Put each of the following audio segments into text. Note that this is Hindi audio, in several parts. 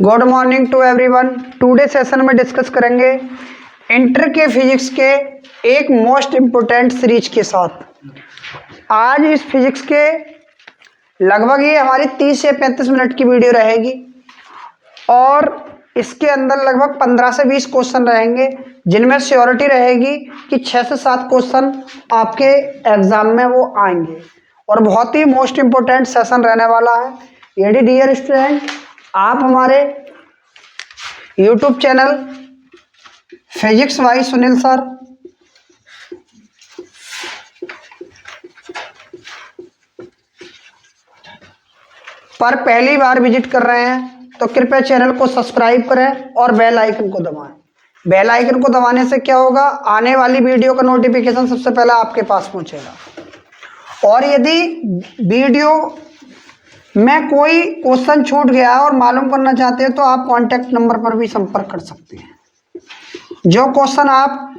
Good morning to everyone. Today session में डिस्कस करेंगे इंटर के फिजिक्स के एक मोस्ट इम्पोर्टेंट सीरीज के साथ। आज इस फिजिक्स के लगभग ये हमारी 30 से 35 मिनट की वीडियो रहेगी और इसके अंदर लगभग 15 से 20 क्वेश्चन रहेंगे, जिनमें श्योरिटी रहेगी कि 6 से 7 क्वेश्चन आपके एग्जाम में वो आएंगे और बहुत ही मोस्ट इम्पोर्टेंट सेशन रहने वाला है। यदि डियर स्टूडेंट आप हमारे YouTube channel physics bye Sunil sir पर पहली बार विजिट कर रहे हैं तो कृपया चैनल को सब्सक्राइब करें और बेल आइकन को दबाएं। बेल आइकन को दबाने से क्या होगा, आने वाली वीडियो का नोटिफिकेशन सबसे पहले आपके पास पहुंचेगा। और यदि वीडियो में कोई क्वेश्चन छूट गया और मालूम करना चाहते हैं तो आप कांटेक्ट नंबर पर भी संपर्क कर सकते हैं। जो क्वेश्चन आप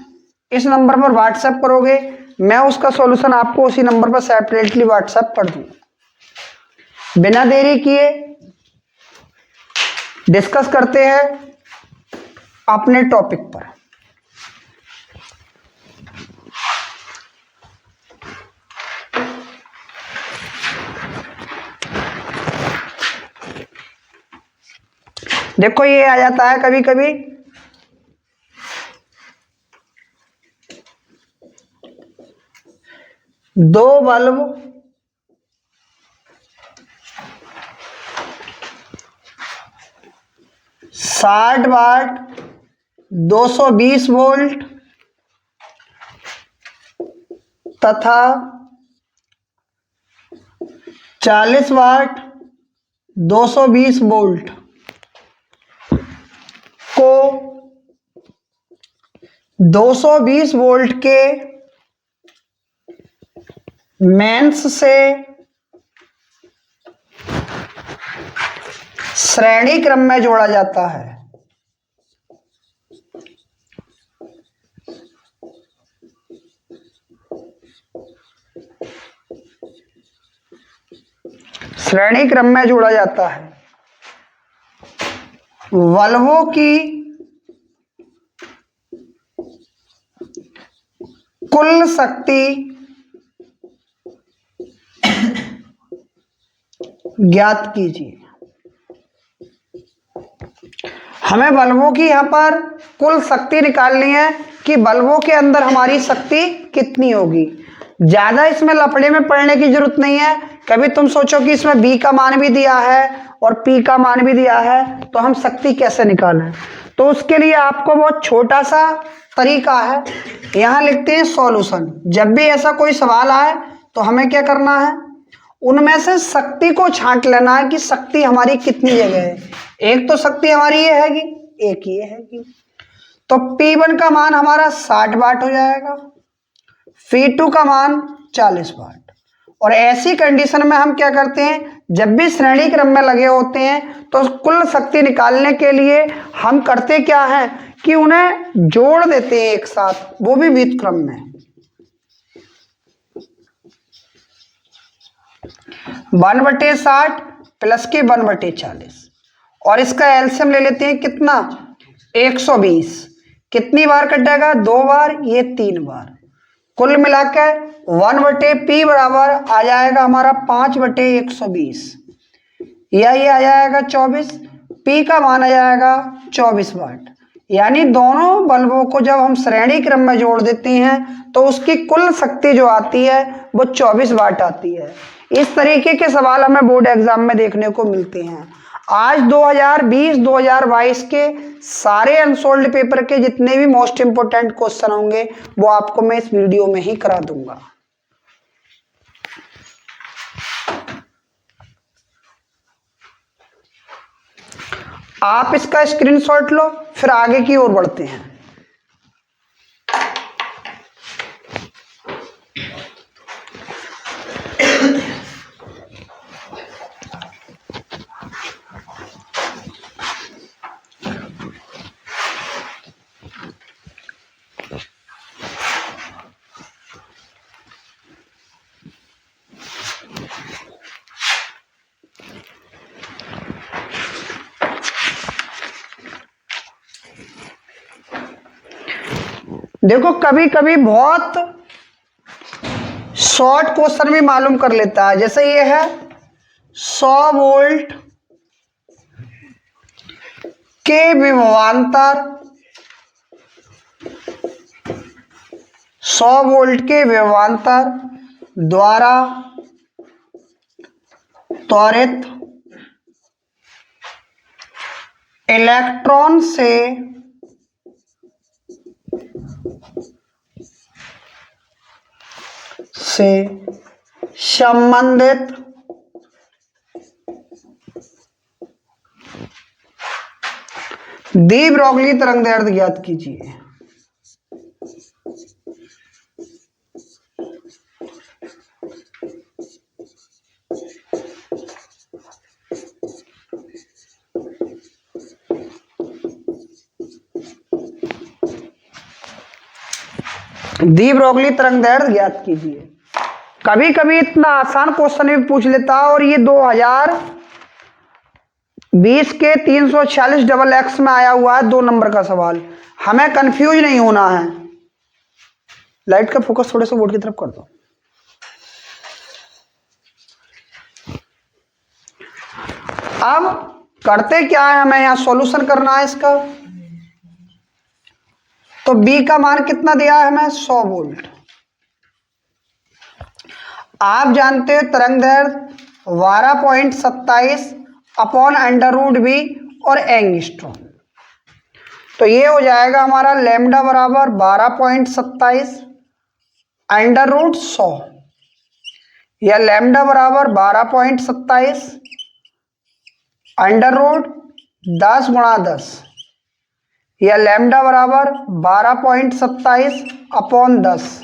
इस नंबर पर व्हाट्सएप करोगे मैं उसका सॉल्यूशन आपको उसी नंबर पर सेपरेटली व्हाट्सएप कर दूंगा। बिना देरी किए डिस्कस करते हैं अपने टॉपिक पर। देखो ये आ जाता है कभी कभी दो बल्ब 60 वाट 220 वोल्ट तथा 40 वाट 220 वोल्ट को 220 वोल्ट के मेंस से श्रेणी क्रम में जोड़ा जाता है। श्रेणी क्रम में जोड़ा जाता है। बल्बों की कुल शक्ति ज्ञात कीजिए। हमें बल्बों की यहां पर कुल शक्ति निकालनी है कि बल्बों के अंदर हमारी शक्ति कितनी होगी। ज्यादा इसमें लफड़े में पड़ने की जरूरत नहीं है। कभी तुम सोचो कि इसमें बी का मान भी दिया है और पी का मान भी दिया है तो हम शक्ति कैसे निकालें। तो उसके लिए आपको बहुत छोटा सा तरीका है। यहां लिखते हैं सॉल्यूशन। जब भी ऐसा कोई सवाल आए तो हमें क्या करना है, उनमें से शक्ति को छांट लेना है कि शक्ति हमारी कितनी जगह है। एक तो शक्ति हमारी ये हैगी, एक ये हैगी, तो P1 का मान हमारा 60 वाट हो जाएगा, P2 का मान 40 वाट। और ऐसी कंडीशन में हम क्या करते हैं, जब भी श्रेणी क्रम में लगे होते हैं तो कुल शक्ति निकालने के लिए हम करते क्या है कि उन्हें जोड़ देते हैं एक साथ, वो भी व्युत्क्रम क्रम में। 1/60 प्लस के 1/40 और इसका एलसीएम ले लेते हैं कितना, 120। कितनी बार कटेगा, 2 बार, ये 3 बार। कुल मिलाकर 1/P बराबर आ जाएगा हमारा 5/120 या ये आ जाएगा 24। P का मान आ जाएगा 24 वाट। यानी दोनों बल्बों को जब हम श्रेणी क्रम में जोड़ देते हैं तो उसकी कुल शक्ति जो आती है वो 24 वाट आती है। इस तरीके के सवाल हमें बोर्ड एग्जाम में देखने को मिलते हैं। आज 2020-2022 के सारे अनसोल्ड पेपर के जितने भी मोस्ट इंपोर्टेंट क्वेश्चन होंगे वो आपको मैं इस वीडियो में ही करा दूंगा। आप इसका स्क्रीनशॉट लो, फिर आगे की ओर बढ़ते हैं। देखो कभी कभी बहुत शॉर्ट क्वेश्चन भी मालूम कर लेता है, जैसे ये है 100 वोल्ट के विभवांतर, 100 वोल्ट के विभवांतर द्वारा त्वरित इलेक्ट्रॉन से संबंधित डी ब्रोगली तरंगदैर्ध्य ज्ञात कीजिए। डी ब्रोगली तरंगदैर्ध्य ज्ञात कीजिए। कभी कभी इतना आसान क्वेश्चन भी पूछ लेता है, और ये 2020 के 346 डबल एक्स में आया हुआ है 2 नंबर का सवाल। हमें कंफ्यूज नहीं होना है। लाइट का फोकस थोड़े से बोर्ड की तरफ कर दो। अब करते क्या है, हमें यहां सॉल्यूशन करना है इसका। तो बी का मान कितना दिया है हमें, 100 वोल्ट। आप जानते हो तरंगदैर्ध्य 12.27 अपॉन √b और एंगस्ट्रॉम। तो ये हो जाएगा हमारा लैम्डा बराबर 12.27 √100, या लैम्डा बराबर 12.27 √10 गुणा 10, या लैम्डा बराबर 12.27 अपॉन 10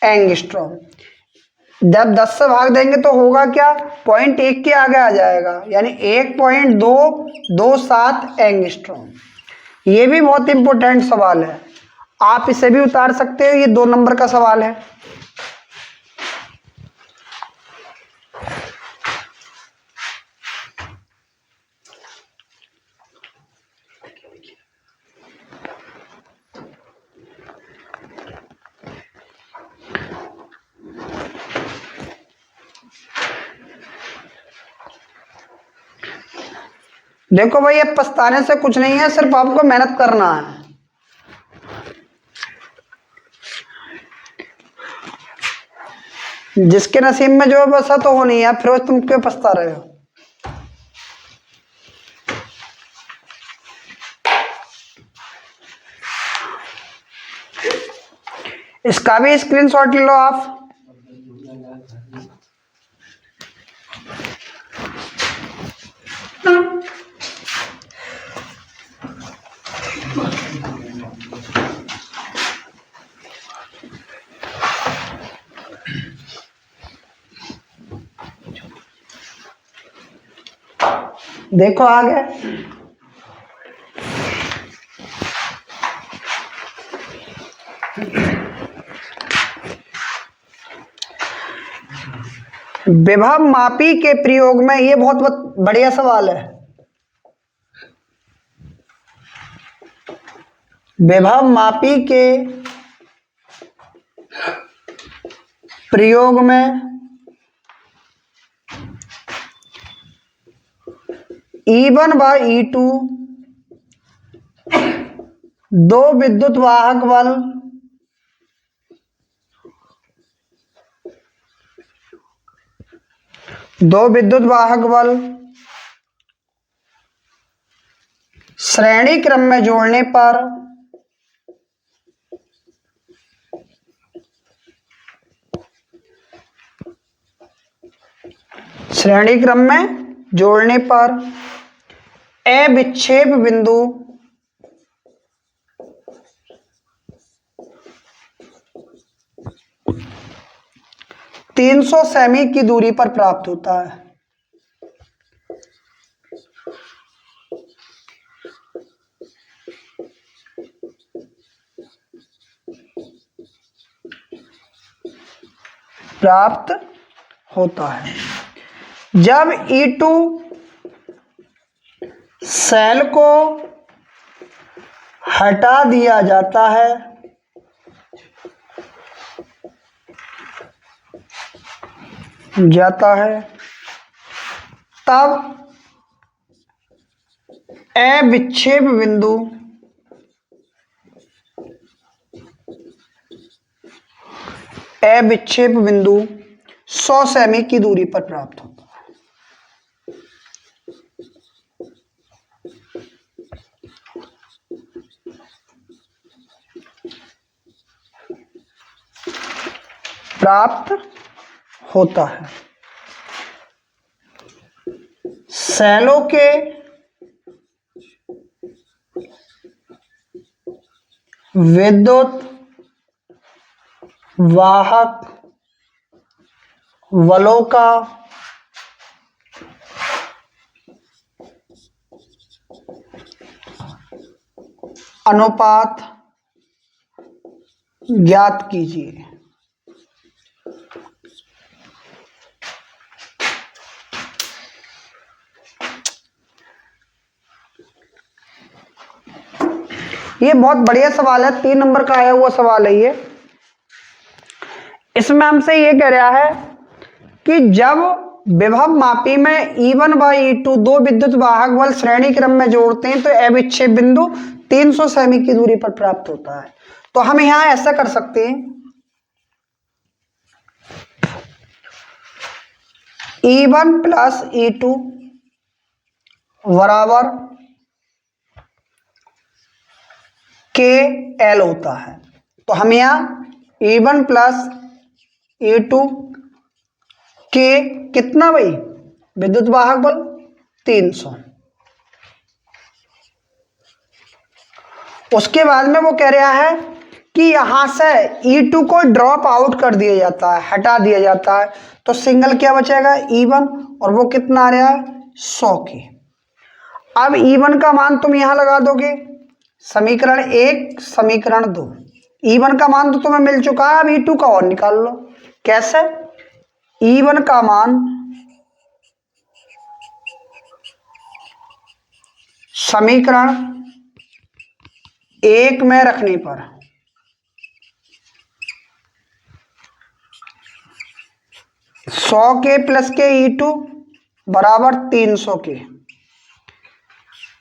एंगस्ट्रॉम। जब 10 से भाग देंगे तो होगा क्या, 0.1 के आगे आ जाएगा, यानी 1.227 एंगस्ट्रॉम। ये भी बहुत इंपॉर्टेंट सवाल है, आप इसे भी उतार सकते हो। ये 2 नंबर का सवाल है। देखो भाई, अब पछताने से कुछ नहीं है, सिर्फ आपको मेहनत करना है। जिसके नसीब में जो है बसा तो हो नहीं है, फिर तुम क्यों पछता रहे हो। इसका भी स्क्रीनशॉट ले लो आप। देखो आ गए। विभव मापी के प्रयोग में, ये बहुत बढ़िया सवाल है। विभव मापी के प्रयोग में E1 व E2 दो विद्युत वाहक बल श्रेणी क्रम में जोड़ने पर अविक्षेप बिंदु 300 सेमी की दूरी पर प्राप्त होता है। जब E2 सेल को हटा दिया जाता है जाता है, तब अविक्षेप बिंदु अविक्षेप बिंदु 100 सेमी की दूरी पर प्राप्त होता है। प्राप्त होता है। सेलों के विद्युत वाहक बलों का अनुपात ज्ञात कीजिए। ये बहुत बढ़िया सवाल है, 3 नंबर का आया हुआ सवाल है ये। इसमें हमसे ये कह रहा है कि जब विभव मापी में E1 व E2 दो विद्युत वाहक बल श्रेणी क्रम में जोड़ते हैं तो अविक्षेप बिंदु 300 सेमी की दूरी पर प्राप्त होता है। तो हम यहां ऐसा कर सकते हैं, E1 प्लस E2 बराबर के एल होता है। तो हम यहां E1 प्लस E2 के कितना भाई विद्युत वाहक बल 300। उसके बाद में वो कह रहा है कि यहां से E2 को ड्रॉप आउट कर दिया जाता है, हटा दिया जाता है, तो सिंगल क्या बचेगा E1 और वो कितना आ रहा है 100 के। अब E1 का मान तुम यहां लगा दोगे, समीकरण 1 समीकरण 2, E1 का मान तो तुम्हें मिल चुका है, अब E2 का और निकाल लो। कैसे? E1 का मान समीकरण 1 में रखने पर 100 के प्लस के E2 बराबर 300 के,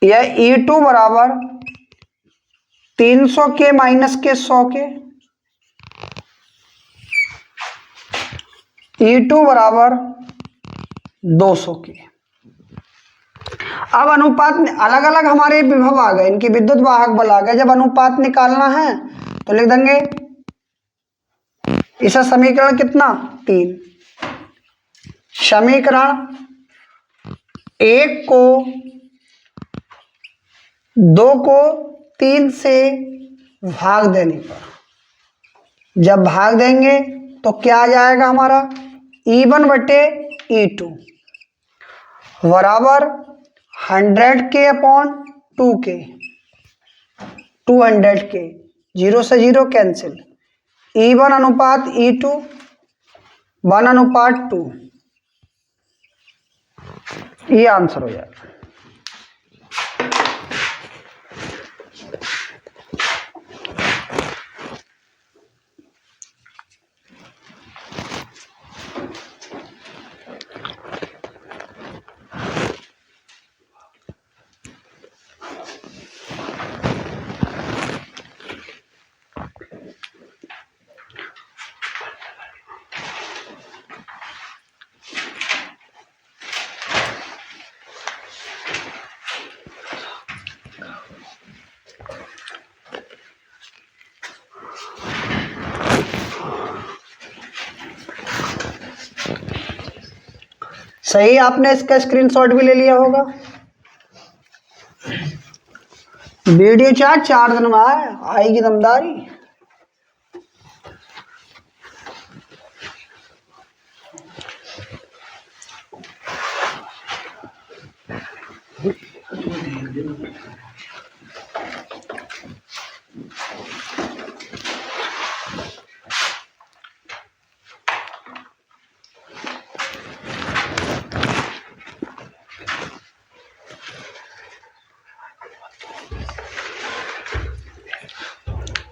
यह E2 बराबर 300 के माइनस के 100 के, E2 बराबर 200 के। अब अनुपात अलग अलग हमारे विभव आ गए, इनकी विद्युत वाहक बल आ गए। जब अनुपात निकालना है तो लिख देंगे इसका समीकरण कितना 3, समीकरण 1 को 2 को 3 से भाग देने पर, जब भाग देंगे तो क्या आ जाएगा हमारा E1 बटे E2 बराबर 100 के अपॉन 2 के, 200 के, 0 से 0 कैंसिल, E1 अनुपात E2 1 अनुपात 2, ये आंसर हो जाएगा। सही, आपने इसका स्क्रीनशॉट भी ले लिया होगा। वीडियो चार्ट 4 दिन में आएगी दमदारी।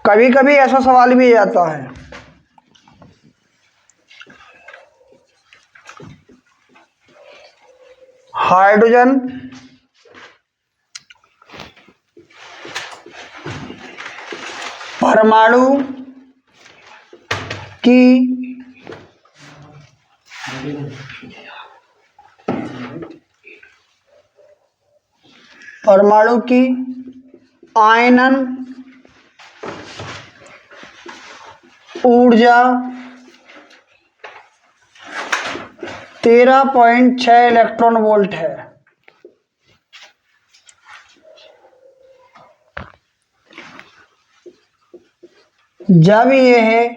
कभी कभी ऐसा सवाल भी आता है हाइड्रोजन परमाणु की आयनन ऊर्जा 13.6 इलेक्ट्रॉन वोल्ट है। जब यह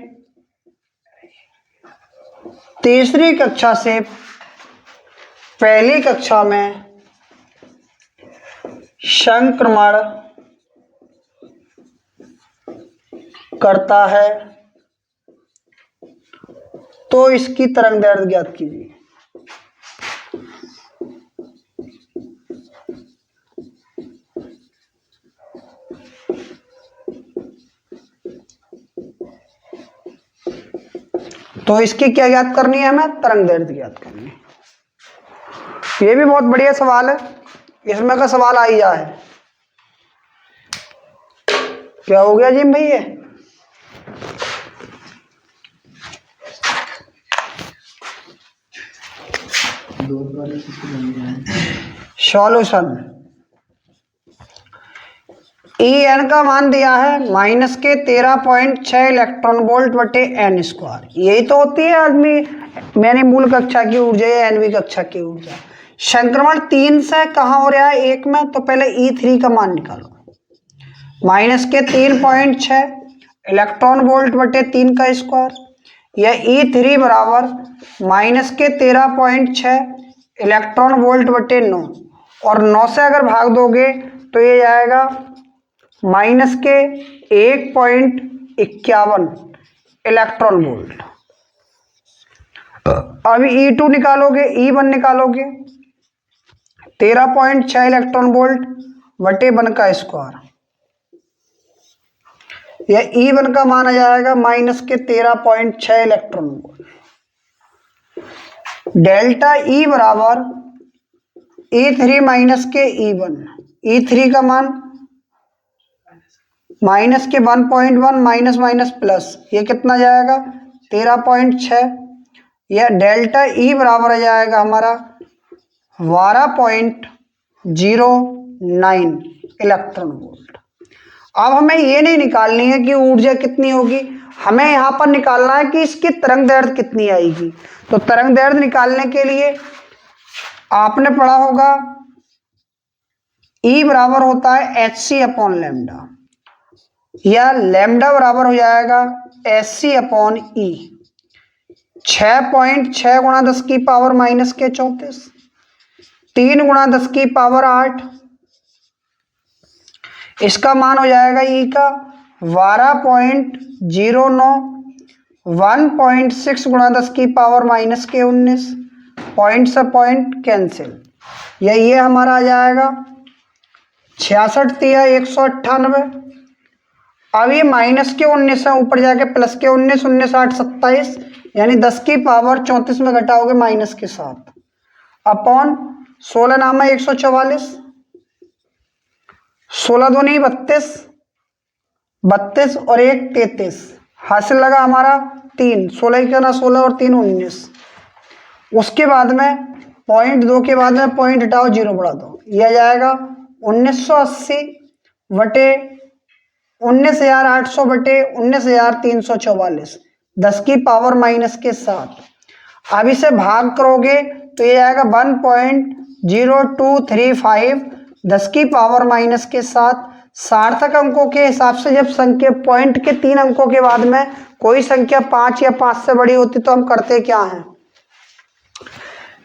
तीसरी कक्षा से पहली कक्षा में संक्रमण करता है तो इसकी तरंगदैर्ध्य ज्ञात कीजिए। तो इसकी क्या ज्ञात करनी है, हमें तरंगदैर्ध्य ज्ञात करनी है। ये भी बहुत बढ़िया सवाल है, इसमें का सवाल आ ही जाए। क्या हो गया जी भैया? सॉल्यूशन En का मान दिया है माइनस के 13.6 इलेक्ट्रॉन वोल्ट बटे एन स्क्वायर। यही तो होती है आदमी मैंने मूल कक्षा की ऊर्जा या एनवी कक्षा की ऊर्जा। संक्रमण 3 से कहाँ हो रहा है, 1 में, तो पहले E3 का मान निकालो। माइनस के 3.6 इलेक्ट्रॉन वोल्ट बटे 3 का स्क्वायर। यह E3 बराबर माइनस के 13.6 इलेक्ट्रॉन वोल्ट बटे 9, और 9 से अगर भाग दोगे तो ये जाएगा माइनस के 1.51 इलेक्ट्रॉन वोल्ट। अभी E2 निकालोगे, E1 निकालोगे, 13.6 इलेक्ट्रॉन वोल्ट बटे 1 का स्क्वायर। यह E1 का मान आ जाएगा माइनस के 13.6 इलेक्ट्रॉन वोल्ट। डेल्टा E बराबर E3 माइनस के E1। E3 का मान माइनस के 1.1 माइनस माइनस प्लस, ये कितना जाएगा 13.6। यह डेल्टा E बराबर आ जाएगा हमारा 12.09 इलेक्ट्रॉन वोल्ट। अब हमें ये नहीं निकालनी है कि ऊर्जा कितनी होगी, हमें यहाँ पर निकालना है कि इसकी तरंगदैर्ध्य कितनी आएगी। तो तरंगदैर्ध्य निकालने के लिए आपने पढ़ा होगा E बराबर होता है hc अपॉन लैम्डा, या लैम्डा बराबर हो जाएगा hc अपॉन E। 6.6 गुणा 10 की पावर माइनस के 34, 3 गुणा 10 की पावर 8, इसका मान हो जाएगा E का 12.09। 1.6 गुणा 10 की पावर माइनस के 19, पॉइंट से पॉइंट कैंसिल, ये हमारा आ जाएगा 66 तिया 198। अब ये माइनस के 19 है, ऊपर जाके प्लस के 19, 19 8 27, यानी 10 की पावर 34 में घटाओगे माइनस के 7 अपॉन 16 नामा 144, 16 दो नहीं 32, 32 और 1 33, हासिल लगा हमारा 3, 16 के ना 16 और 3 19। उसके बाद में पॉइंट 2 के बाद में पॉइंट हटाओ 0 बढ़ा दो, यह जाएगा 1980 बटे 19,800 बटे 19,344, 10 की पावर माइनस के 7। अब इसे भाग करोगे तो ये आएगा 1.0235, 10 की पावर माइनस के 7। सार्थक अंकों के हिसाब से जब संख्या पॉइंट के 3 अंकों के बाद में कोई संख्या 5 या 5 से बड़ी होती तो हम करते क्या हैं,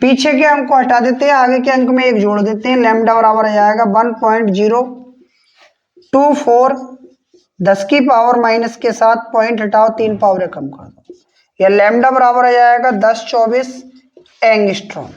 पीछे के अंक को हटा देते हैं, आगे के अंक में 1 जोड़ देते हैं। लैम्डा बराबर आ जाएगा 1.024, 10 की पावर माइनस के 7, पॉइंट हटाओ 3 पावर कम कर दो, या लैम्डा बराबर आ जाएगा 1024 एंगस्ट्रॉम।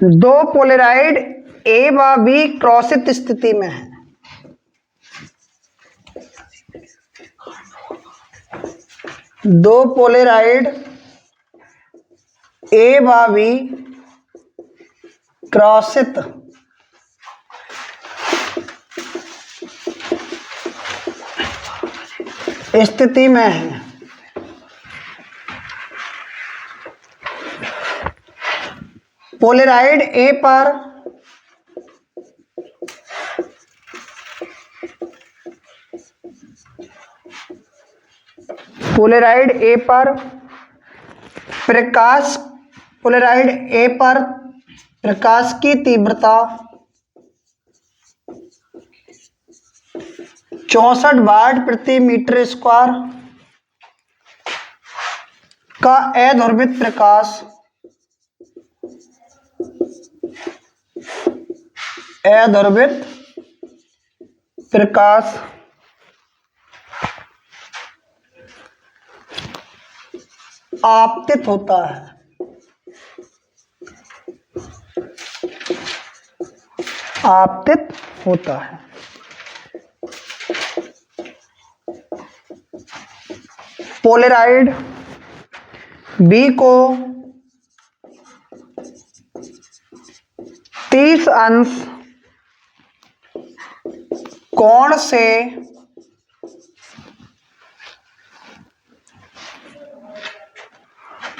दो पोलराइड ए व बी क्रॉसित स्थिति में है। दो पोलराइड ए व बी क्रॉसित स्थिति में है। पोलराइड ए पर प्रकाश की तीव्रता 64 वाट प्रति मीटर स्क्वायर का अध्रुवित प्रकाश आपतित होता है। पोलराइड बी को 30 अंश कोण से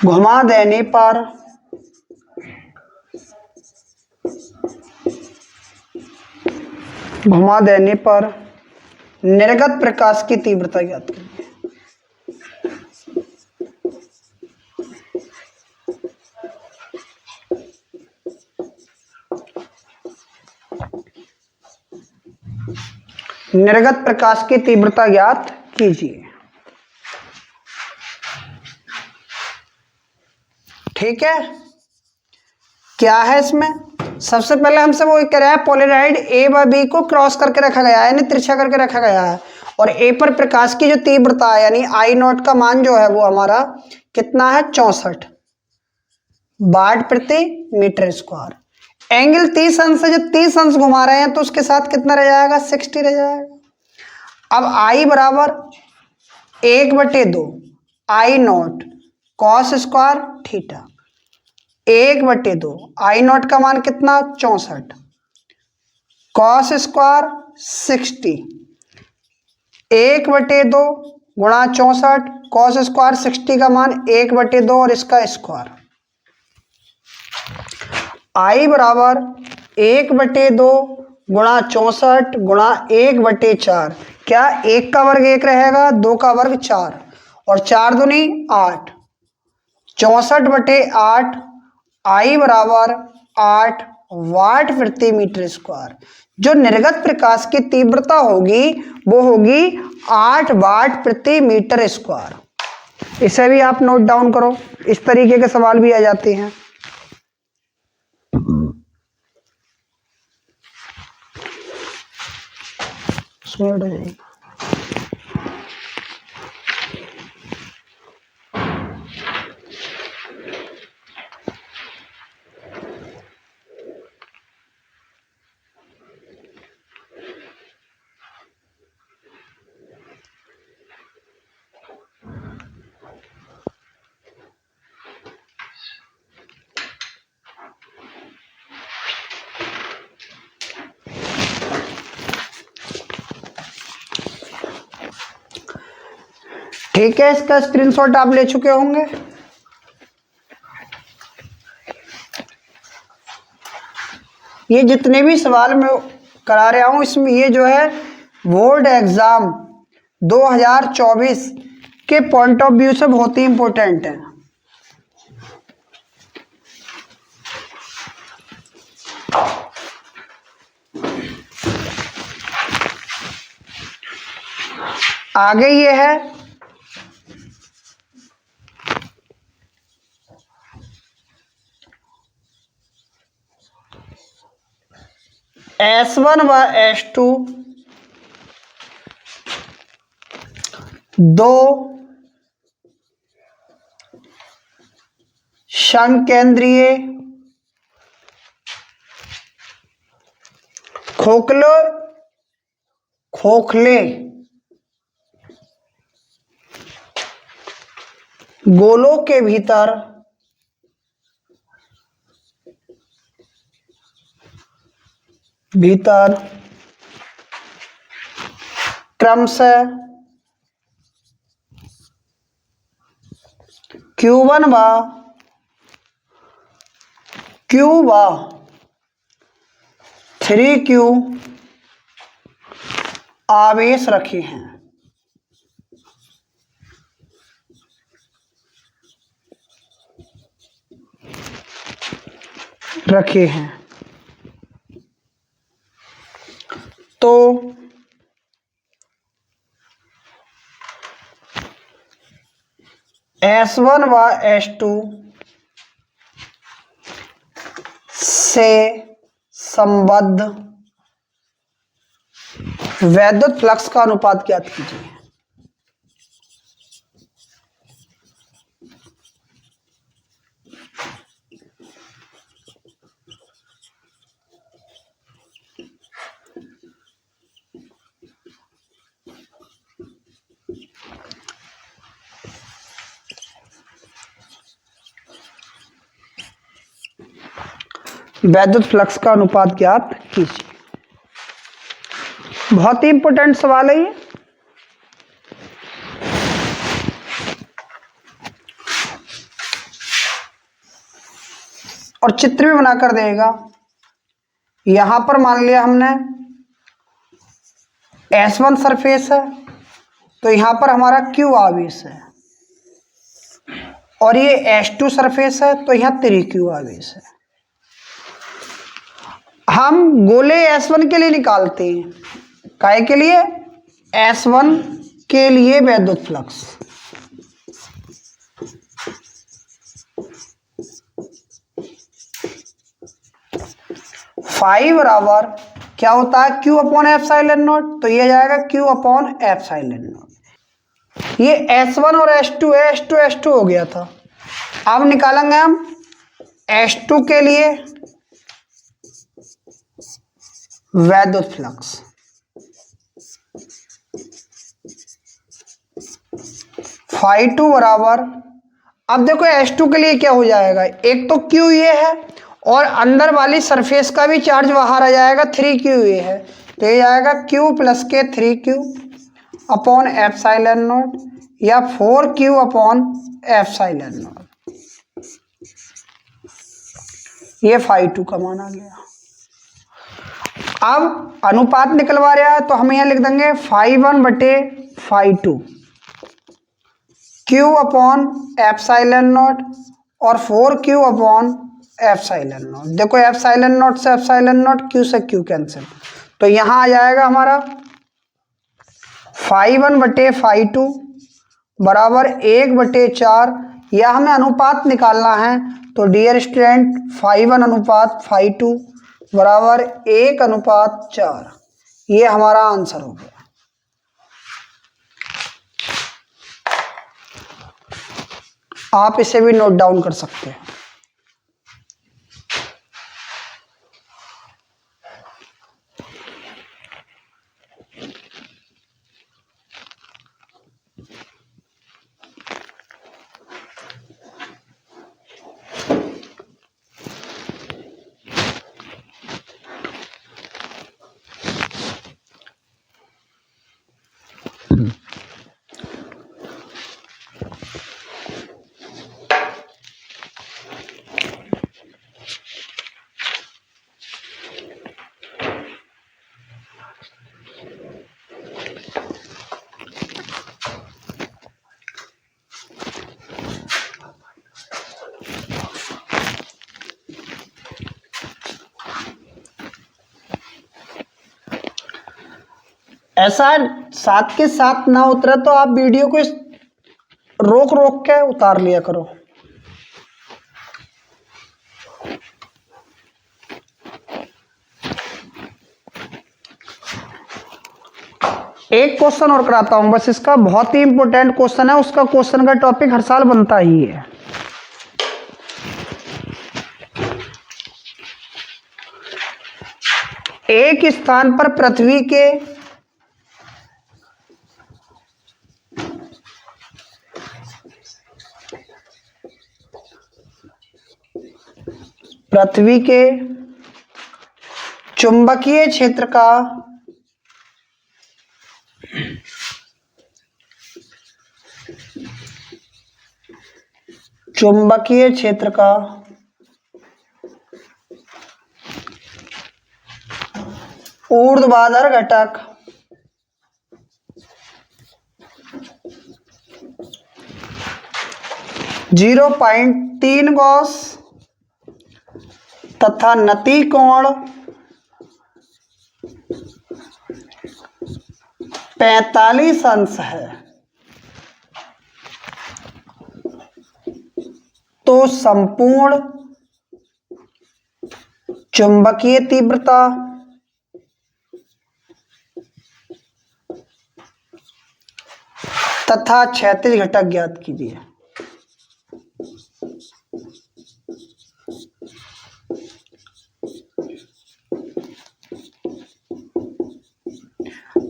घुमा देने पर निर्गत प्रकाश की तीव्रता ज्ञात करें। निर्गत प्रकाश की तीव्रता ज्ञात कीजिए। ठीक है, क्या है इसमें? सबसे पहले हमसे वो कह रहा है पोलराइड ए व बी को क्रॉस करके रखा गया है, यानी तिरछा करके रखा गया है, और ए पर प्रकाश की जो तीव्रता है यानी आई नॉट का मान जो है वो हमारा कितना है 64 वाट प्रति मीटर स्क्वायर। एंगल 30 अंश से, जब 30 अंश घुमा रहे हैं तो उसके साथ कितना रह जाएगा 60 रह जाएगा। अब आई बराबर 1/2 I nought cos square theta, 1/2 I nought का मान कितना 64 कॉस स्क्वायर 60, 1/2 गुणा 64 कॉस स्क्वायर 60 का मान 1/2 और इसका स्क्वायर। आई बराबर 1/2 गुणा 64 गुणा 1/4, क्या 1 का वर्ग 1 रहेगा, 2 का वर्ग 4 और 4 दूनी 8, 64/8 आई बराबर 8 वाट प्रति मीटर स्क्वायर। जो निर्गत प्रकाश की तीव्रता होगी वो होगी 8 वाट प्रति मीटर स्क्वायर। इसे भी आप नोट डाउन करो, इस तरीके के सवाल भी आ जाते हैं। ठीक है, इसका स्क्रीनशॉट आप ले चुके होंगे। ये जितने भी सवाल मैं करा रहा हूं इसमें ये जो है बोर्ड एग्जाम 2024 के पॉइंट ऑफ व्यू से बहुत ही इंपॉर्टेंट है। आगे ये है S1 व S2 दो समकेंद्रीय खोखले खोखले गोलों के भीतर क्रमशः Q1 व Q व 3Q आवेश रखे हैं। तो S1 व S2 से संबद्ध वैद्युत फ्लक्स का अनुपात ज्ञात कीजिए। वैद्युत फ्लक्स का अनुपात ज्ञात कीजिए। बहुत ही इंपॉर्टेंट सवाल है ये। और चित्र भी बनाकर देगा। यहां पर मान लिया हमने S1 सरफेस है, तो यहां पर हमारा Q आवेश है, और ये S2 सरफेस है, तो यहां 3Q आवेश है। हम गोले S1 के लिए निकालते हैं। काय के लिए? S1 के लिए वैद्युत फ्लक्स। फाई बराबर क्या होता है? Q upon epsilon not. तो ये जाएगा Q अपॉन एप्सिलॉन नॉट। ये S1 और S2 है, S2 हो गया था। अब निकालेंगे हम S2 के लिए वैद्युत फ्लक्स। फाई 2 बराबर, अब देखो S2 के लिए क्या हो जाएगा, एक तो Q ये है और अंदर वाली सरफेस का भी चार्ज बाहर आ जाएगा, 3Q ये है, तो ये जाएगा Q प्लस के 3Q अपॉन एप्सिलॉन नॉट या 4Q अपॉन एप्सिलॉन नॉट। ये फाई 2 का मान आ गया। अब अनुपात निकलवा रहा है, तो हम यहां लिख देंगे फाई 1 बटे phi 2, Q upon epsilon naught और 4Q अपॉन एप्सिलॉन नॉट। देखो एप्सिलॉन नॉट से एप्सिलॉन नॉट, Q से Q कैंसिल, तो यहां आ जाएगा हमारा फाई 1 बटे फाई 2 बराबर 1/4, या हमें अनुपात निकालना है, तो डियर स्टूडेंट फाई 1 अनुपात फाई 2 बराबर 1/4। ये हमारा आंसर हो गया। आप इसे भी नोट डाउन कर सकते हैं। ऐसा साथ के साथ ना उतरे तो आप वीडियो को रोक रोक के उतार लिया करो। एक क्वेश्चन और कराता हूं बस, इसका बहुत ही इंपॉर्टेंट क्वेश्चन है, उसका क्वेश्चन का टॉपिक हर साल बनता ही है। एक स्थान पर पृथ्वी के चुंबकीय क्षेत्र का ऊर्ध्वाधर घटक 0.3 गॉस तथा नति कोण 45 अंश है, तो संपूर्ण चुंबकीय तीव्रता तथा क्षैतिज घटक ज्ञात कीजिए।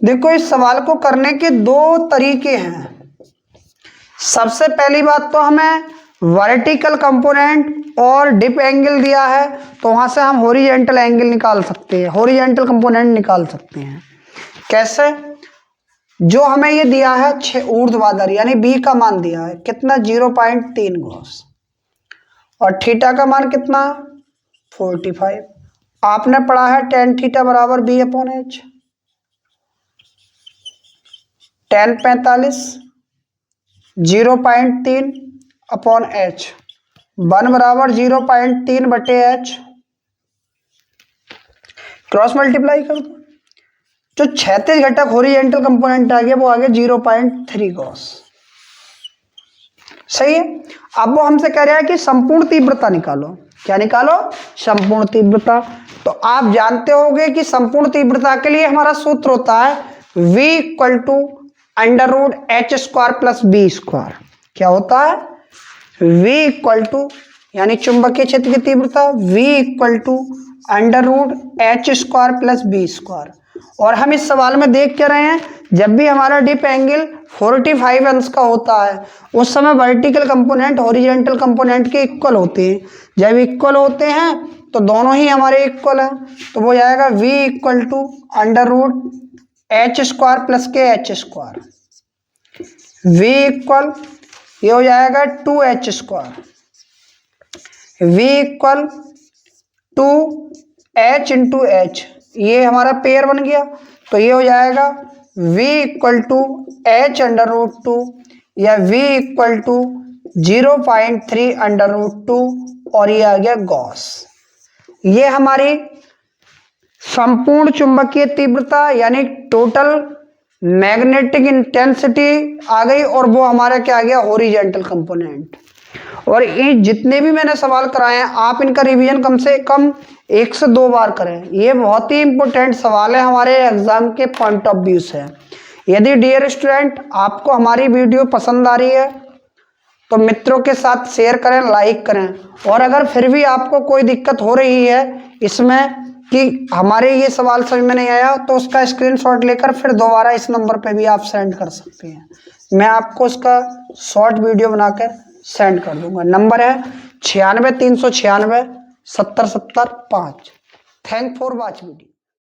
देखो, इस सवाल को करने के दो तरीके हैं। सबसे पहली बात तो हमें वर्टिकल कंपोनेंट और डिप एंगल दिया है, तो वहां से हम हॉरिजॉन्टल एंगल निकाल सकते हैं, हॉरिजॉन्टल कंपोनेंट निकाल सकते हैं। कैसे? जो हमें ये दिया है ऊर्ध्वाधर यानी बी का मान दिया है कितना 0.3 गॉस और थीटा का मान कितना 45। आपने पढ़ा है tan थीटा बराबर B/H। tan 45 0.3 अपॉन H 1 बराबर 0.3/H क्रॉस मल्टीप्लाई कर दो। जो क्षैतिज घटक हॉरिजॉन्टल कंपोनेंट आ गया वो आ गया 0.3 गॉस। सही है। अब वो हमसे कह रहा है कि संपूर्ण तीव्रता निकालो। क्या निकालो? संपूर्ण तीव्रता। तो आप जानते होंगे कि संपूर्ण तीव्रता के लिए हमारा सूत्र होता है V = √h² + b²। क्या होता है? V यानी चुंबकीय क्षेत्र की तीव्रता V √h² + b²। और हम इस सवाल में देख क्या रहे हैं, जब भी हमारा डिप एंगल 45 अंश का होता है उस समय वर्टिकल कंपोनेंट हॉरिजॉन्टल कंपोनेंट के इक्वल होते हैं। जब इक्वल होते हैं तो दोनों ही हमारे इक्वल हैं, तो वो जाएगा V √h² + kh²। V equal ये हो जाएगा 2h²। V equal 2h × h, ये हमारा पेयर बन गया, तो ये हो जाएगा V = h√2 या V = 0.3√2 और ये आ गया गॉस। ये हमारी संपूर्ण चुंबकीय तीव्रता यानी टोटल मैग्नेटिक इंटेंसिटी आ गई, और वो हमारा क्या आ गया हॉरिजॉन्टल कंपोनेंट। और ये जितने भी मैंने सवाल कराए हैं आप इनका रिवीजन कम से कम 1 से 2 बार करें। ये बहुत ही इंपॉर्टेंट सवाल है हमारे एग्जाम के पॉइंट ऑफ व्यू से। यदि डियर स्टूडेंट आपको हमारी वीडियो पसंद आ रही है तो मित्रों के साथ शेयर करें, लाइक करें। और अगर फिर भी आपको कोई दिक्कत हो रही है इसमें कि हमारे ये सवाल समझ में नहीं आया, तो उसका स्क्रीनशॉट लेकर फिर दोबारा इस नंबर पे भी आप सेंड कर सकते हैं। मैं आपको उसका शॉर्ट वीडियो बनाकर सेंड कर दूंगा। नंबर है 96 396 70 70 5। Thank for watch video.